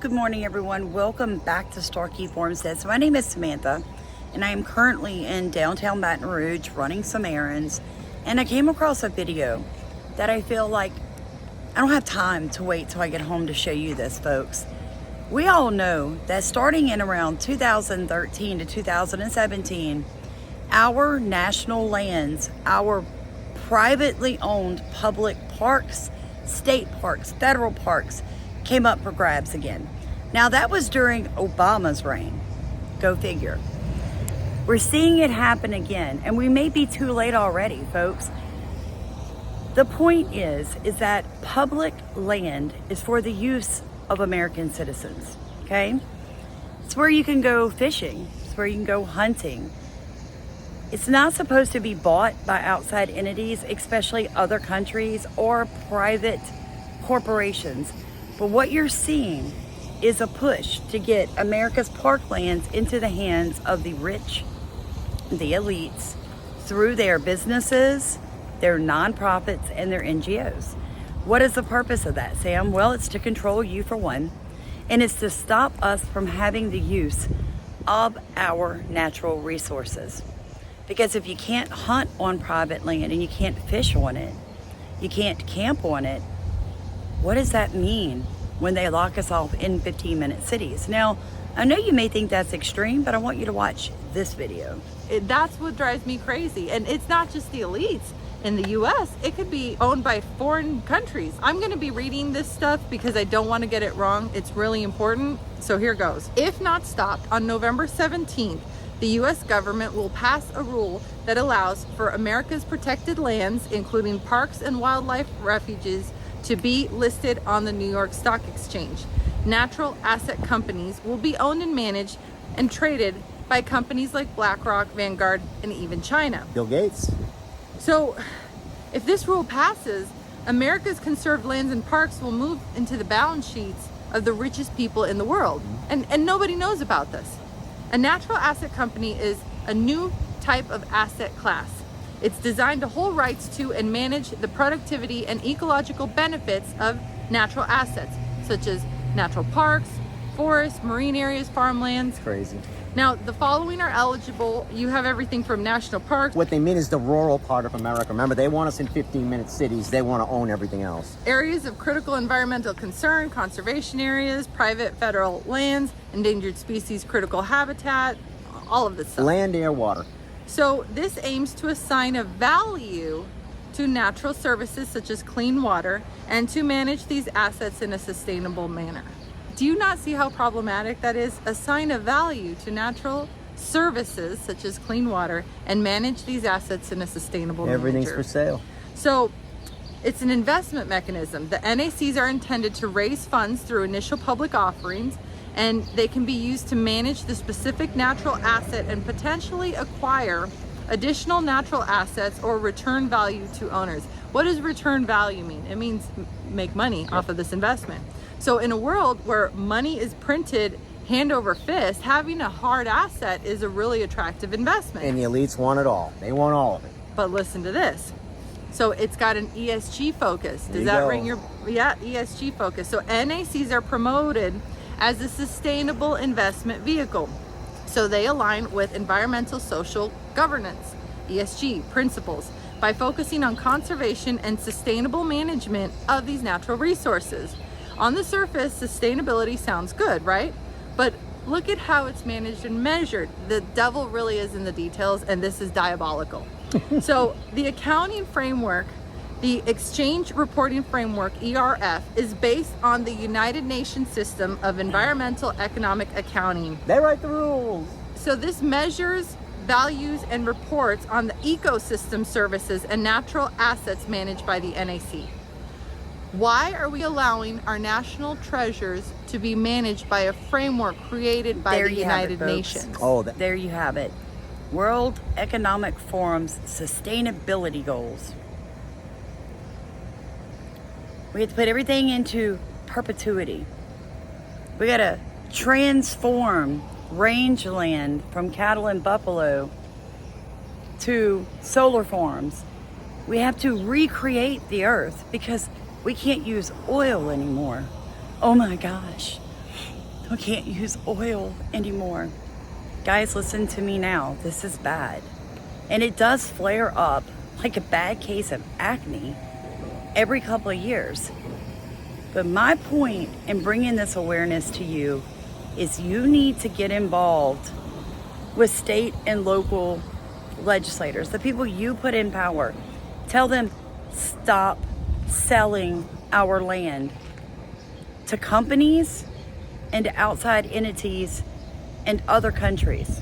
good morning everyone. Welcome back to Starkey Farmstead. My name is Samantha and I am currently in downtown Baton Rouge running some errands, and I came across a video that I feel like I don't have time to wait till I get home to show you this, folks. We all know that starting in around 2013 to 2017, our national lands, our privately owned public parks, state parks, federal parks, came up for grabs again. Now that was during Obama's reign. Go figure. We're seeing it happen again, and we may be too late already, folks. The point is that public land is for the use of American citizens, okay? It's where you can go fishing. It's where you can go hunting. It's not supposed to be bought by outside entities, especially other countries or private corporations. But what you're seeing is a push to get America's parklands into the hands of the rich, the elites, through their businesses, their nonprofits, and their NGOs. What is the purpose of that, Sam? Well, it's to control you for one, and it's to stop us from having the use of our natural resources. Because if you can't hunt on private land and you can't fish on it, you can't camp on it, what does that mean when they lock us off in 15-minute cities? Now, I know you may think that's extreme, but I want you to watch this video. That's what drives me crazy. And it's not just the elites in the US, it could be owned by foreign countries. I'm gonna be reading this stuff because I don't wanna get it wrong. It's really important. So here goes. If not stopped, on November 17th, the US government will pass a rule that allows for America's protected lands, including parks and wildlife refuges, to be listed on the New York Stock Exchange. Natural asset companies will be owned and managed and traded by companies like BlackRock, Vanguard, and even China. Bill Gates. So if this rule passes, America's conserved lands and parks will move into the balance sheets of the richest people in the world. And nobody knows about this. A natural asset company is a new type of asset class. It's designed to hold rights to and manage the productivity and ecological benefits of natural assets, such as natural parks, forests, marine areas, farmlands. Crazy. Now, the following are eligible. You have everything from national parks. What they mean is the rural part of America. Remember, they want us in 15-minute cities. They want to own everything else. Areas of critical environmental concern, conservation areas, private federal lands, endangered species, critical habitat, all of this stuff. Land, air, water. So this aims to assign a value to natural services such as clean water and to manage these assets in a sustainable manner. Do you not see how problematic that is? Assign a value to natural services such as clean water and manage these assets in a sustainable manner. Everything's for sale. So it's an investment mechanism. The NACs are intended to raise funds through initial public offerings, and they can be used to manage the specific natural asset and potentially acquire additional natural assets or return value to owners. What does return value mean? It means make money off of this investment. So in a world where money is printed hand over fist, having a hard asset is a really attractive investment. And the elites want it all. They want all of it. But listen to this. So it's got an ESG focus. Does you that go. ring your, yeah, ESG focus. So NACs are promoted as a sustainable investment vehicle. So they align with environmental social governance, ESG principles, by focusing on conservation and sustainable management of these natural resources. On the surface, sustainability sounds good, right? But look at how it's managed and measured. The devil really is in the details, and this is diabolical. So the accounting framework, the Exchange Reporting Framework, ERF, is based on the United Nations system of environmental economic accounting. They write the rules. So this measures, values, and reports on the ecosystem services and natural assets managed by the NAC. Why are we allowing our national treasures to be managed by a framework created by the United Nations? Oh, There you have it. World Economic Forum's sustainability goals. We have to put everything into perpetuity. We got to transform rangeland from cattle and buffalo to solar farms. We have to recreate the earth because we can't use oil anymore. Oh my gosh. people can't use oil anymore. Guys, listen to me now. This is bad. And it does flare up like a bad case of acne every couple of years. But my point in bringing this awareness to you is you need to get involved with state and local legislators, the people you put in power. Tell them, stop selling our land to companies and outside entities and other countries.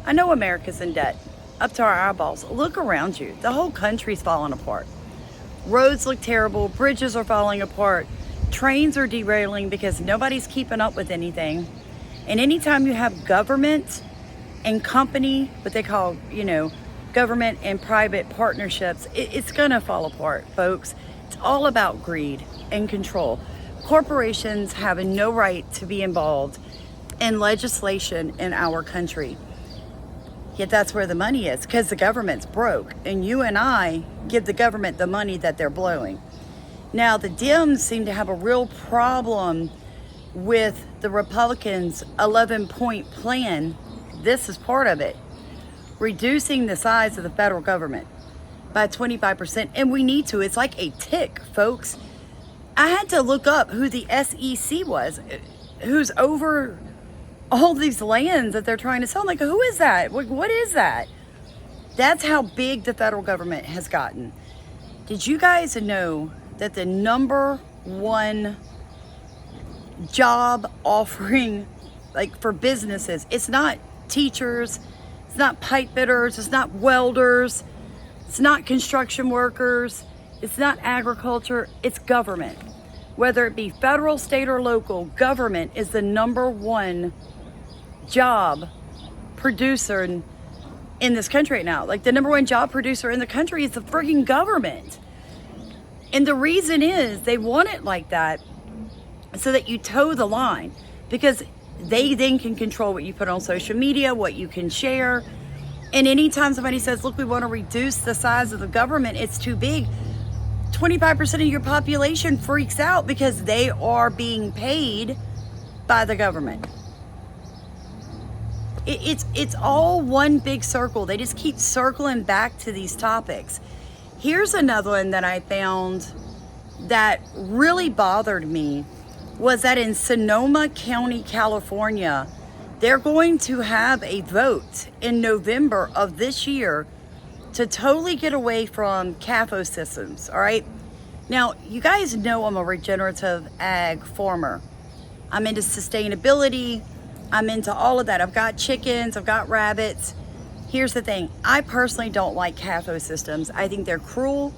I know America's in debt up to our eyeballs. Look around you. The whole country's falling apart. Roads look terrible. Bridges are falling apart. Trains are derailing because nobody's keeping up with anything. And anytime you have government and company, what they call, government and private partnerships, it's gonna fall apart, folks. It's all about greed and control. Corporations have no right to be involved in legislation in our country. Yet that's where the money is, because the government's broke, and you and I give the government the money that they're blowing. Now, the Dems seem to have a real problem with the Republicans' 11-point plan. This is part of it. Reducing the size of the federal government by 25%. And we need to. It's like a tick, folks. I had to look up who the SEC was, who's over all these lands that they're trying to sell. I'm like, who is that? What is that? That's how big the federal government has gotten. Did you guys know that the number one job offering, like for businesses, it's not teachers, it's not pipe fitters, it's not welders, it's not construction workers, it's not agriculture, it's government. Whether it be federal, state, or local, government is the number one job producer in this country right now. Like, the number one job producer in the country is the freaking government. And the reason is they want it like that so that you toe the line, because they then can control what you put on social media, what you can share. And anytime somebody says, look, we want to reduce the size of the government, it's too big, 25% of your population freaks out because they are being paid by the government. It's all one big circle. They just keep circling back to these topics. Here's another one that I found that really bothered me, was that in Sonoma County, California, they're going to have a vote in November of this year to totally get away from CAFO systems, all right? Now, you guys know I'm a regenerative ag farmer. I'm into sustainability. I'm into all of that. I've got chickens, I've got rabbits. Here's the thing. I personally don't like CAFO systems. I think they're cruel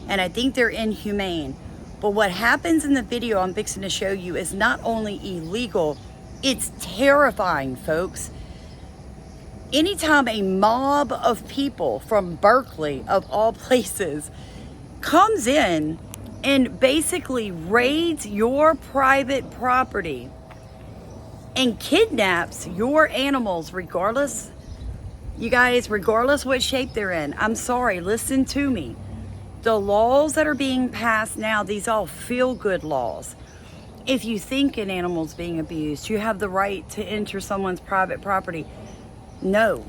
and I think they're inhumane. But what happens in the video I'm fixing to show you is not only illegal, it's terrifying, folks. Anytime a mob of people from Berkeley, of all places, comes in and basically raids your private property and kidnaps your animals, regardless, you guys, regardless what shape they're in. I'm sorry, listen to me. The laws that are being passed now, these all feel-good laws. If you think an animal's being abused, you have the right to enter someone's private property. No,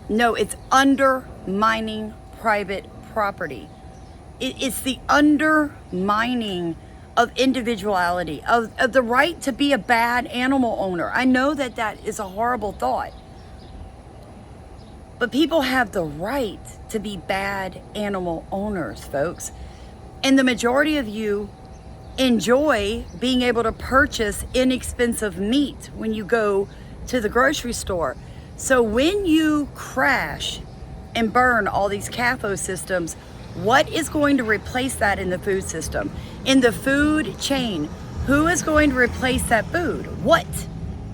it's undermining private property. It's the undermining of individuality, of the right to be a bad animal owner. I know that that is a horrible thought, but people have the right to be bad animal owners, folks. And the majority of you enjoy being able to purchase inexpensive meat when you go to the grocery store. So when you crash and burn all these CAFO systems, what is going to replace that in the food system? In the food chain, who is going to replace that food? What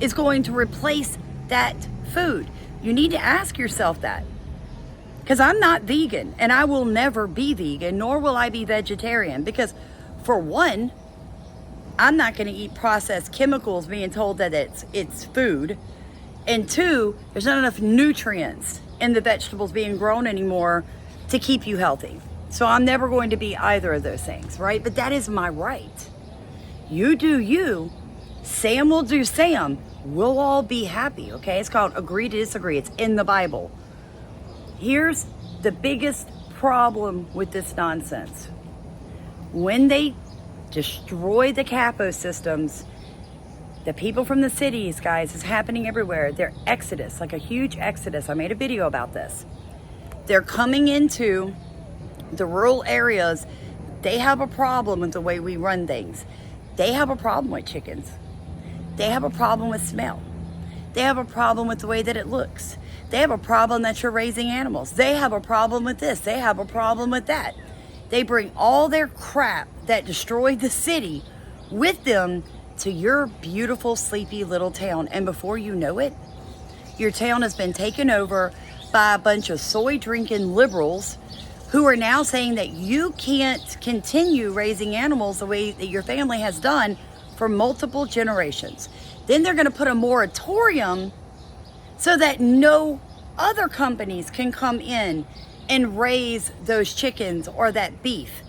is going to replace that food? You need to ask yourself that. Because I'm not vegan, and I will never be vegan, nor will I be vegetarian. Because for one, I'm not going to eat processed chemicals being told that it's food. And two, there's not enough nutrients in the vegetables being grown anymore to keep you healthy. So I'm never going to be either of those things, right? But that is my right. You do you. Sam will do Sam. We'll all be happy, okay? It's called agree to disagree. It's in the Bible. Here's the biggest problem with this nonsense. When they destroy the capo systems, the people from the cities, guys, is happening everywhere. They're exodus, like a huge exodus. I made a video about this. They're coming into the rural areas. They have a problem with the way we run things. They have a problem with chickens. They have a problem with smell. They have a problem with the way that it looks. They have a problem that you're raising animals. They have a problem with this. They have a problem with that. They bring all their crap that destroyed the city with them to your beautiful, sleepy little town. And before you know it, your town has been taken over by a bunch of soy-drinking liberals who are now saying that you can't continue raising animals the way that your family has done for multiple generations. Then they're going to put a moratorium so that no other companies can come in and raise those chickens or that beef.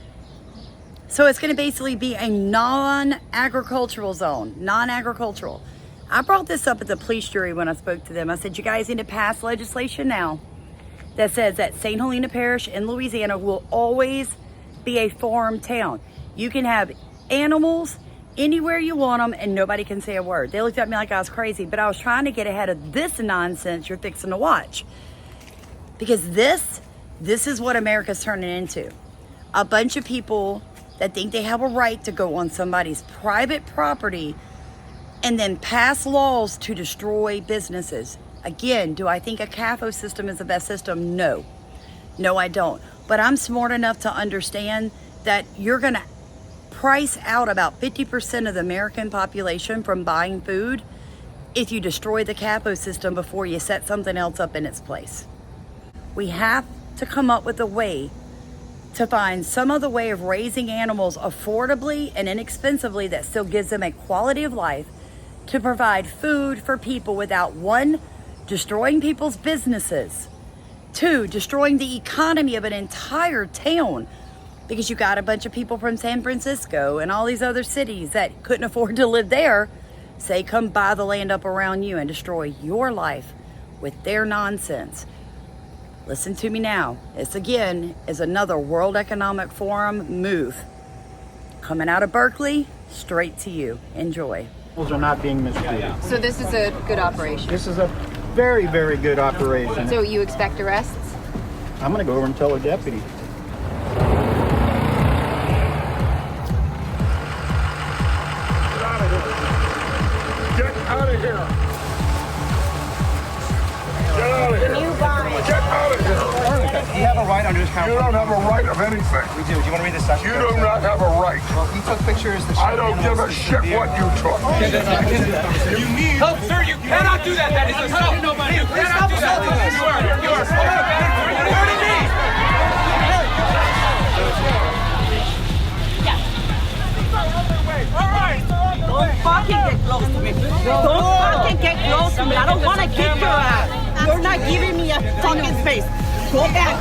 So it's going to basically be a non-agricultural zone, non-agricultural. I brought this up at the police jury when I spoke to them. I said, you guys need to pass legislation now that says that St. Helena Parish in Louisiana will always be a farm town. You can have animals anywhere you want them and nobody can say a word. They looked at me like I was crazy, but I was trying to get ahead of this nonsense you're fixing to watch. Because this is what America's turning into. A bunch of people that think they have a right to go on somebody's private property and then pass laws to destroy businesses. Again, do I think a CAFO system is the best system? No. No, I don't. But I'm smart enough to understand that you're going to price out about 50% of the American population from buying food if you destroy the CAFO system before you set something else up in its place. We have to come up with a way to find some other way of raising animals affordably and inexpensively that still gives them a quality of life to provide food for people without, one, destroying people's businesses, two, destroying the economy of an entire town, because you got a bunch of people from San Francisco and all these other cities that couldn't afford to live there, say come buy the land up around you and destroy your life with their nonsense. Listen to me now. This again is another World Economic Forum move. Coming out of Berkeley, straight to you. Enjoy. Are not being mistreated. So this is a good operation. This is a very, very good operation. So you expect arrests? I'm going to go over and tell a deputy. Get out of here! Get out of here! Get out of here! You have a right under this You don't have a right of anything. We do. Do you want to read the section? You do not have a right. Well, he took pictures. I don't give a shit what you took. You need help, sir. You cannot do that. That is assault. You cannot do that. You are hurting me. All right. Don't fucking get close to me. Don't fucking get close to me. I don't want to kick your ass. You're not giving me a fucking space. Go back.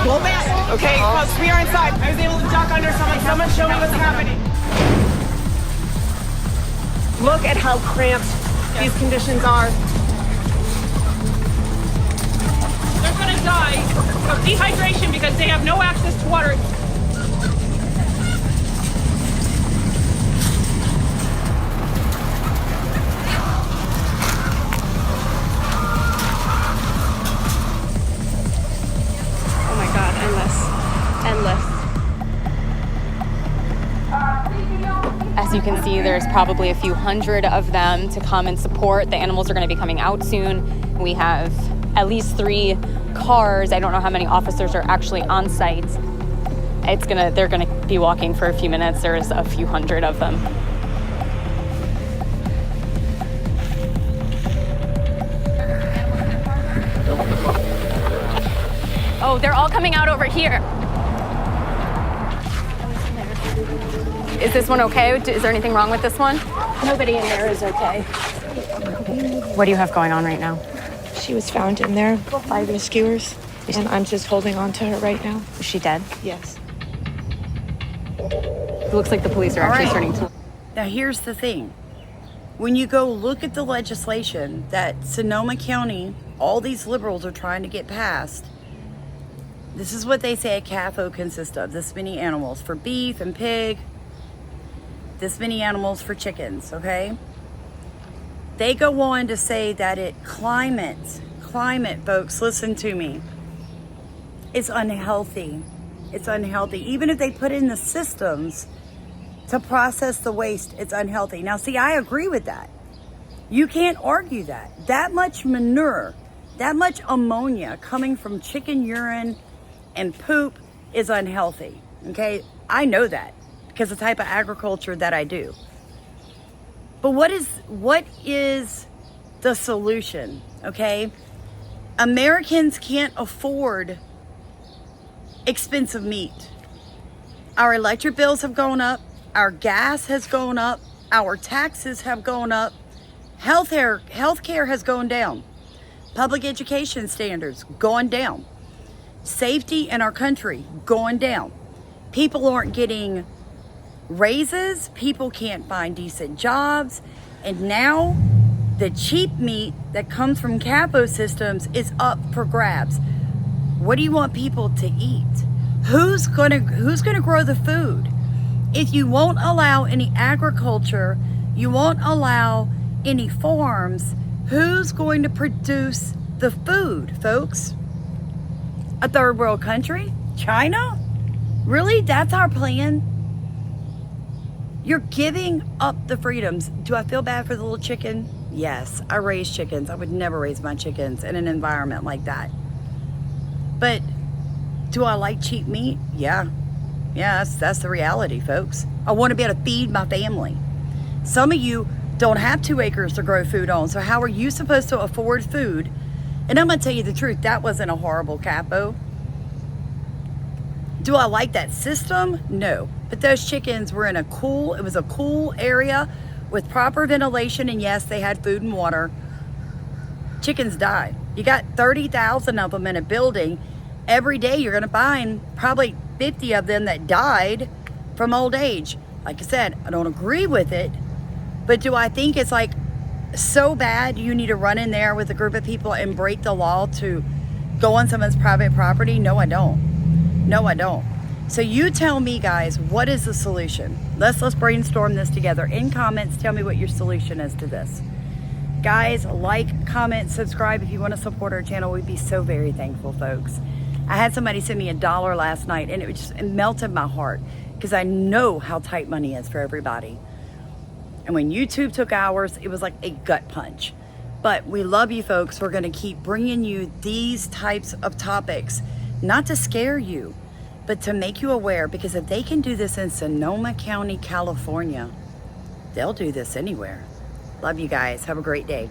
Go back. Okay, folks, we are inside. I was able to duck under someone. Someone show me what's happening. Look at how cramped these conditions are. They're going to die of dehydration because they have no access to water. Oh my God, endless. As you can see, there's probably a few hundred of them to come and support. The animals are going to be coming out soon. We have at least 3 cars. I don't know how many officers are actually on site. They're gonna be walking for a few minutes. There's a few hundred of them. Oh, they're all coming out over here. Is this one okay? Is there anything wrong with this one? Nobody in there is okay. What do you have going on right now? She was found in there by rescuers, and I'm just holding on to her right now. Is she dead? Yes. It looks like the police are actually starting to... Now here's the thing. When you go look at the legislation that Sonoma County, all these liberals are trying to get passed, this is what they say a CAFO consists of. This many animals for beef and pig, this many animals for chickens, okay? They go on to say that climate, folks, listen to me, is unhealthy. It's unhealthy. Even if they put in the systems to process the waste, it's unhealthy. Now, see, I agree with that. You can't argue that. That much manure, that much ammonia coming from chicken urine and poop is unhealthy, okay? I know that because of the type of agriculture that I do. But what is the solution, okay? Americans can't afford expensive meat. Our electric bills have gone up, our gas has gone up, our taxes have gone up, healthcare has gone down, public education standards gone down, safety in our country gone down. People aren't getting raises, people can't find decent jobs, and now the cheap meat that comes from capo systems is up for grabs. What do you want people to eat? Who's gonna grow the food? If you won't allow any agriculture, you won't allow any farms, who's going to produce the food, folks? A third world country? China? Really? That's our plan? You're giving up the freedoms. Do I feel bad for the little chicken? Yes, I raise chickens. I would never raise my chickens in an environment like that. But do I like cheap meat? Yeah. Yeah, that's the reality, folks. I want to be able to feed my family. Some of you don't have 2 acres to grow food on, so how are you supposed to afford food? And I'm going to tell you the truth, that wasn't a horrible capo. Do I like that system? No. But those chickens were it was a cool area with proper ventilation, and yes, they had food and water. Chickens died. You got 30,000 of them in a building. Every day you're going to find probably 50 of them that died from old age. Like I said, I don't agree with it, but do I think it's like so bad you need to run in there with a group of people and break the law to go on someone's private property? No, I don't. No, I don't. So you tell me, guys, what is the solution? Let's brainstorm this together. In comments, tell me what your solution is to this. Guys, like, comment, subscribe if you want to support our channel. We'd be so very thankful, folks. I had somebody send me $1 last night, and it melted my heart because I know how tight money is for everybody. And when YouTube took ours, it was like a gut punch. But we love you, folks. We're going to keep bringing you these types of topics, not to scare you, but to make you aware, because if they can do this in Sonoma County, California, they'll do this anywhere. Love you guys. Have a great day.